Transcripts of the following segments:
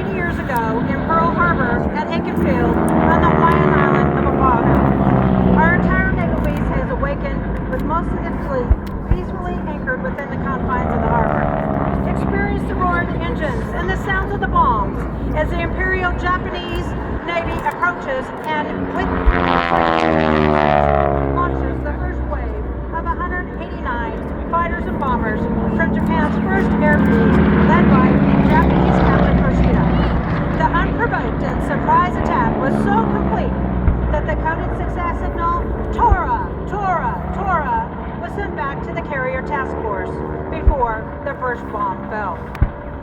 many years ago in Pearl Harbor at Field on the Hawaiian island of Oahu. Our entire naval base has awakened with most of the fleet peacefully anchored within the confines of the harbor. Experience the roar of the engines and the sounds of the bombs as the Imperial Japanese Navy approaches and with launches the first wave of 189 fighters and bombers from Japan's first air fleet led by Japanese Captain Hoshida. The unprovoked and surprise attack was so complete that the coded success signal Tora, Tora, Tora was sent back to the carrier task force before the first bomb fell.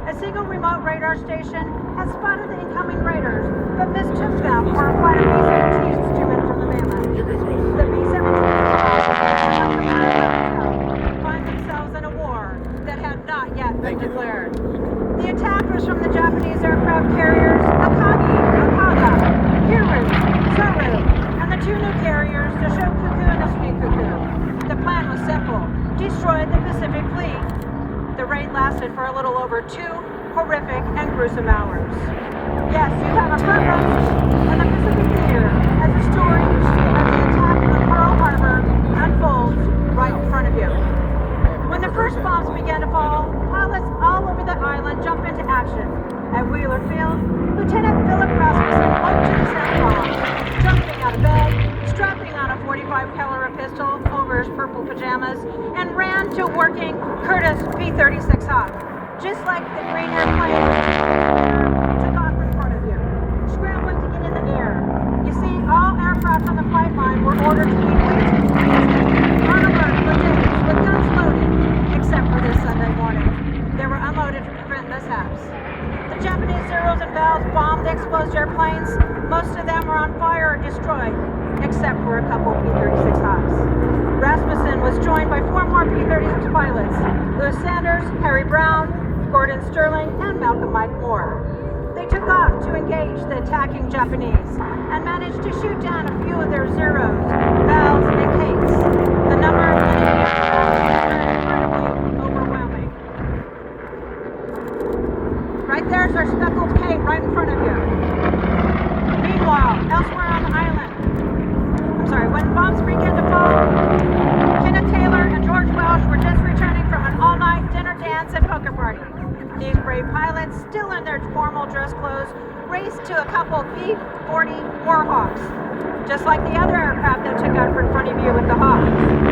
A single remote radar station had spotted the incoming raiders, but mistook them for a flight of B-17s to and from the mainland. The B-17s find themselves in a war that had not yet been declared. The attack was from the Japanese aircraft carriers Akagi, Akaga, Hiru, Toru, and the two new carriers, the Shokuku and the Shikuku. The plan was simple: destroy the Pacific Fleet. The raid lasted for a little over 2 horrific and gruesome hours. Yes, you have a purpose, and the Pacific Theater as the story of the attack on Pearl Harbor unfolds right in front of you. When the first bombs began to fall, pilots all over the island jumped into action. At Wheeler Field, Lieutenant Philip Rasmussen went to the sound bombs, jumping out of bed, strapping on a 45 caliber pistol over his purple pajamas, and ran to working Curtiss P-36 Hawk, just like the green airplane took off in front of you, scrambling to get in the air. You see, all aircraft on the flight line were ordered to be waiting on alert for days with guns loaded, except for this Sunday morning. They were unloaded to prevent mishaps. The Japanese Zeros and Valves bombed the exposed airplanes. Most of them were on fire or destroyed, except for a couple P-36 Hawks. Rasmussen was joined by 4 more P-36 pilots: Louis Sanders, Harry Brown, Gordon Sterling, and Malcolm Mike Moore. They took off to engage the attacking Japanese and managed to shoot down a few of their Zeros, Valves, and Kates. The number of enemy aircraft was incredibly overwhelming. Right there's our speckled Kate right in front of you. Meanwhile, elsewhere on the island, when bombs began to fall, Kenneth Taylor and George Welsh were just returning from an all-night dinner dance and poker party. These brave pilots, still in their formal dress clothes, raced to a couple P-40 Warhawks, just like the other aircraft that took out in front of you with the Hawk.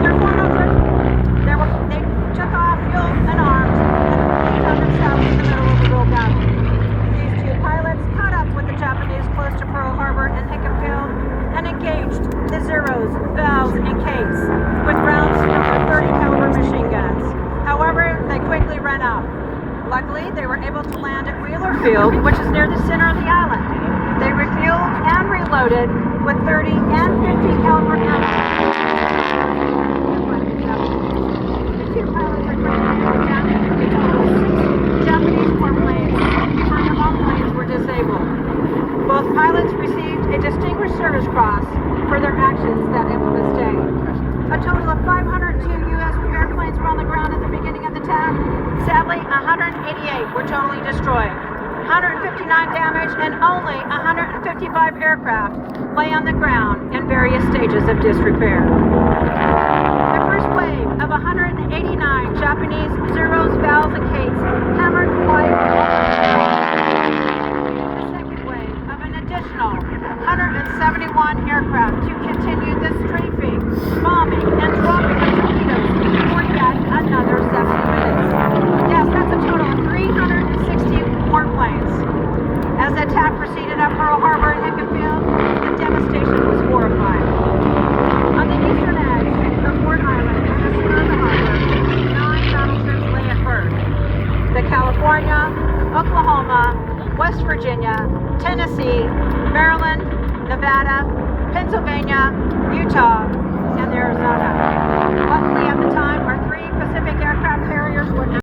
Their formal dress, they took off fuel and arms and found themselves in the middle of a real battle. These two pilots caught up with the Japanese close to Pearl Harbor and Field and engaged the Zeros, Valves, and Kates with rounds from their 30 caliber machine guns. However, they quickly ran out. Luckily, they were able to land at Wheeler Field, which is near the center of the island. They refueled and reloaded with 30 and 50 caliber ammo. The two pilots were quickly down to a total of 6 Japanese warplanes before the all planes were disabled. Both pilots received a Distinguished Service Cross for their actions that infamous day. A total of 502 U.S. airplanes were on the ground at the beginning of the attack. Sadly, 188 were totally destroyed. 159 damaged, and only 155 aircraft lay on the ground in various stages of disrepair. The first wave of 189 Japanese Zeros, Valves, and Kates hammered Hawaii. The second wave of an additional 171 aircraft to continue the strafing, bombing, and dropping of torpedoes for yet another 70 minutes. Yes, that's a total of 360 warplanes. As the attack proceeded up Pearl Harbor and Field, the devastation was horrifying. On the eastern edge of Fort Island and the center of the harbor, 9 battleships lay at berth. The California, Oklahoma, West Virginia, Tennessee, Maryland, Nevada, Pennsylvania, Utah,